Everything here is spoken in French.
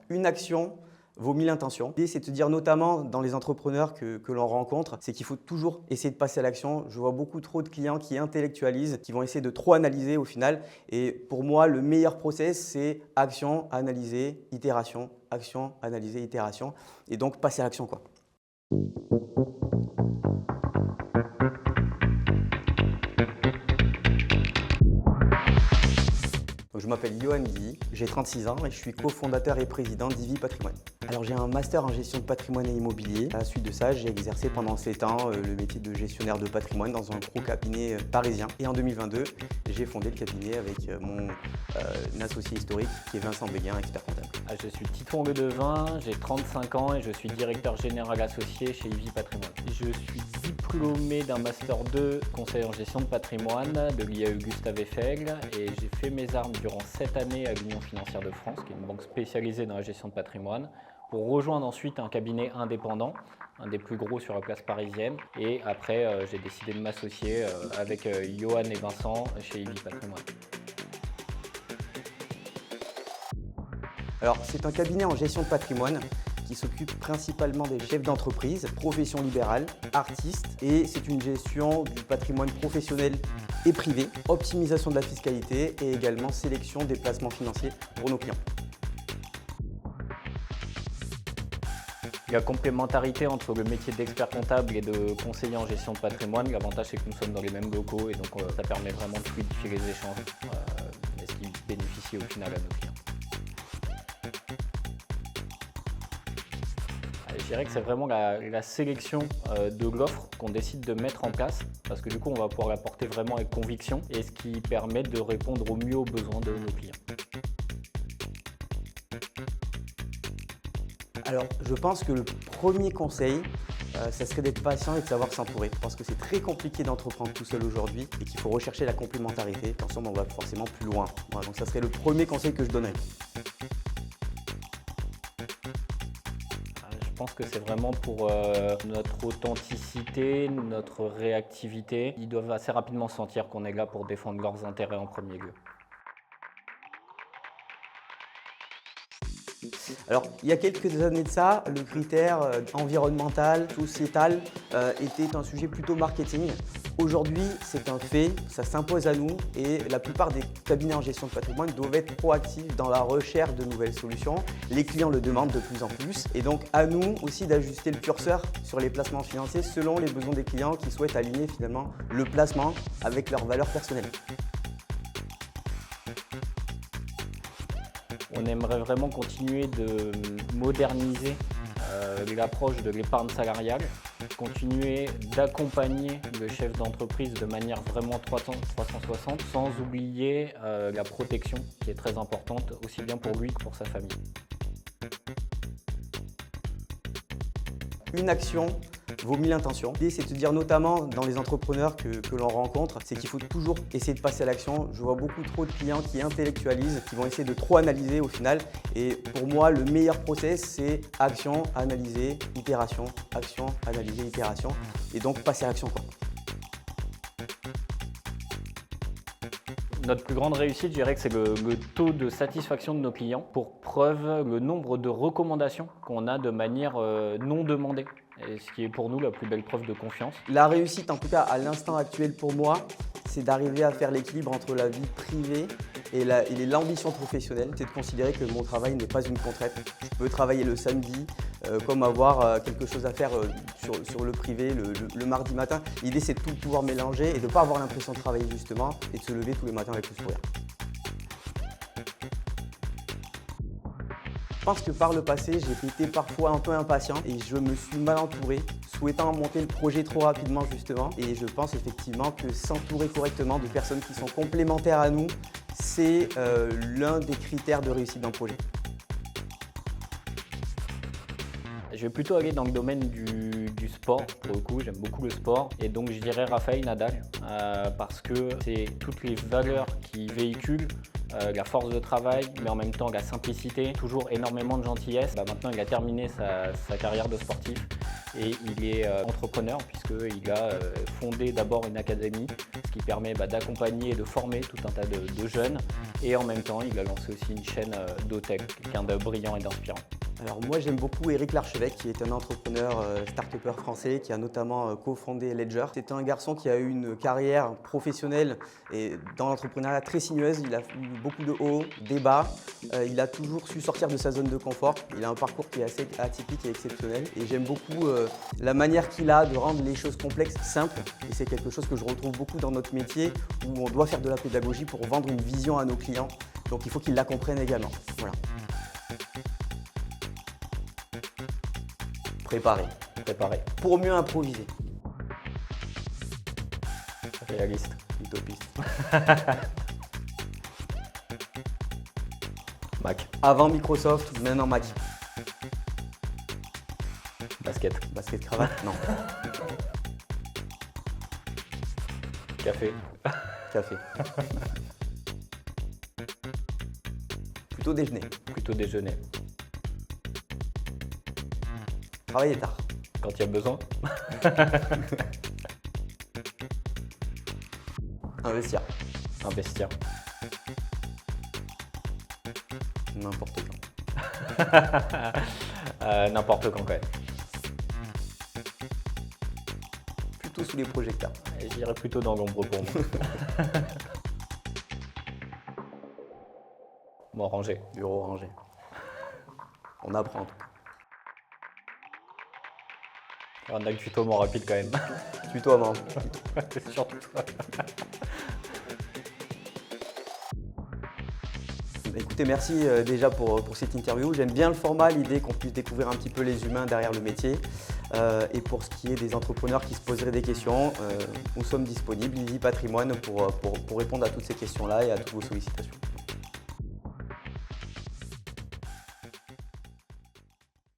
Une action vaut 1000 intentions. L'idée, c'est de te dire, notamment dans les entrepreneurs que l'on rencontre, c'est qu'il faut toujours essayer de passer à l'action. Je vois beaucoup trop de clients qui intellectualisent, qui vont essayer de trop analyser au final. Et pour moi, le meilleur process, c'est action, analyser, itération, action, analyser, itération. Et donc, passer à l'action, quoi. Je m'appelle Yohan Guy, j'ai 36 ans et je suis cofondateur et président d'Ivy Patrimoine. Alors j'ai un master en gestion de patrimoine et immobilier. À la suite de ça, j'ai exercé pendant 7 ans le métier de gestionnaire de patrimoine dans un gros cabinet parisien. Et en 2022, j'ai fondé le cabinet avec mon associé historique qui est Vincent Béguin, expert comptable. Je suis Titouan Ledevin, j'ai 35 ans et je suis directeur général associé chez Ivy Patrimoine. Je suis diplômé d'un Master 2 conseil en gestion de patrimoine de l'IAE Gustave Eiffel et j'ai fait mes armes durant 7 années à l'Union financière de France, qui est une banque spécialisée dans la gestion de patrimoine, pour rejoindre ensuite un cabinet indépendant, un des plus gros sur la place parisienne. Et après, j'ai décidé de m'associer avec Yohan et Vincent chez Ivy Patrimoine. Alors, c'est un cabinet en gestion de patrimoine qui s'occupe principalement des chefs d'entreprise, profession libérale, artistes, et c'est une gestion du patrimoine professionnel et privé, optimisation de la fiscalité et également sélection des placements financiers pour nos clients. La complémentarité entre le métier d'expert comptable et de conseiller en gestion de patrimoine, l'avantage c'est que nous sommes dans les mêmes locaux et donc ça permet vraiment de fluidifier les échanges, ce qui bénéficie au final à nos clients. Je dirais que c'est vraiment la sélection de l'offre qu'on décide de mettre en place parce que du coup on va pouvoir la porter vraiment avec conviction et ce qui permet de répondre au mieux aux besoins de nos clients. Alors je pense que le premier conseil, ça serait d'être patient et de savoir s'entourer. Je pense que c'est très compliqué d'entreprendre tout seul aujourd'hui et qu'il faut rechercher la complémentarité. Ensemble on va forcément plus loin. Voilà, donc ça serait le premier conseil que je donnerais. Je pense que c'est vraiment pour notre authenticité, notre réactivité. Ils doivent assez rapidement sentir qu'on est là pour défendre leurs intérêts en premier lieu. Alors, il y a quelques années de ça, le critère environnemental, sociétal était un sujet plutôt marketing. Aujourd'hui, c'est un fait, ça s'impose à nous et la plupart des cabinets en gestion de patrimoine doivent être proactifs dans la recherche de nouvelles solutions. Les clients le demandent de plus en plus et donc à nous aussi d'ajuster le curseur sur les placements financiers selon les besoins des clients qui souhaitent aligner finalement le placement avec leurs valeurs personnelles. On aimerait vraiment continuer de moderniser l'approche de l'épargne salariale, continuer d'accompagner le chef d'entreprise de manière vraiment 360, sans oublier la protection qui est très importante, aussi bien pour lui que pour sa famille. Une action vaut 1000 intentions. L'idée, c'est de te dire, notamment dans les entrepreneurs que l'on rencontre, c'est qu'il faut toujours essayer de passer à l'action. Je vois beaucoup trop de clients qui intellectualisent, qui vont essayer de trop analyser au final. Et pour moi, le meilleur process, c'est action, analyser, itération, action, analyser, itération. Et donc, passer à l'action, quoi. Notre plus grande réussite, je dirais que c'est le taux de satisfaction de nos clients. Pour preuve, le nombre de recommandations qu'on a de manière non demandée. Et ce qui est pour nous la plus belle preuve de confiance. La réussite, en tout cas à l'instant actuel pour moi, c'est d'arriver à faire l'équilibre entre la vie privée et l'ambition professionnelle. C'est de considérer que mon travail n'est pas une contrainte. Je peux travailler le samedi, comme avoir quelque chose à faire sur le privé le mardi matin. L'idée, c'est de tout pouvoir mélanger et de ne pas avoir l'impression de travailler justement et de se lever tous les matins avec le sourire. Je pense que par le passé, j'ai été parfois un peu impatient et je me suis mal entouré, souhaitant monter le projet trop rapidement justement. Et je pense effectivement que s'entourer correctement de personnes qui sont complémentaires à nous, c'est l'un des critères de réussite d'un projet. Je vais plutôt aller dans le domaine du sport, pour le coup, j'aime beaucoup le sport. Et donc je dirais Rafael Nadal, parce que c'est toutes les valeurs qu'il véhicule, la force de travail, mais en même temps la simplicité, toujours énormément de gentillesse. Maintenant il a terminé sa carrière de sportif et il est entrepreneur puisqu'il a fondé d'abord une académie, ce qui permet d'accompagner et de former tout un tas de jeunes, et en même temps il a lancé aussi une chaîne d'Otech, quelqu'un de brillant et d'inspirant. Alors moi j'aime beaucoup Éric Larchevêque qui est un entrepreneur start-upper français qui a notamment cofondé Ledger. C'est un garçon qui a eu une carrière professionnelle et dans l'entrepreneuriat très sinueuse. Il a eu beaucoup de hauts, des bas. Il a toujours su sortir de sa zone de confort. Il a un parcours qui est assez atypique et exceptionnel. Et j'aime beaucoup la manière qu'il a de rendre les choses complexes simples. Et c'est quelque chose que je retrouve beaucoup dans notre métier où on doit faire de la pédagogie pour vendre une vision à nos clients. Donc il faut qu'ils la comprennent également. Voilà. Préparer. Pour mieux improviser. Réaliste. Utopiste. Mac. Avant Microsoft, maintenant Mac. Basket. Basket cravate? Non. Café. Café. Plutôt déjeuner. Plutôt déjeuner. Travailler tard. Quand il y a besoin. Investir. Investir. N'importe quand. N'importe quand même. Plutôt sous les projecteurs. J'irais plutôt dans l'ombre pour moi. Bon, rangé. Bureau rangé. On apprend en tout cas. Un acte tutoiement rapide quand même. Tutoiement. C'est surtout toi. Écoutez, merci déjà pour cette interview. J'aime bien le format, l'idée qu'on puisse découvrir un petit peu les humains derrière le métier. Et pour ce qui est des entrepreneurs qui se poseraient des questions, nous sommes disponibles, Ivy Patrimoine, pour répondre à toutes ces questions-là et à toutes vos sollicitations.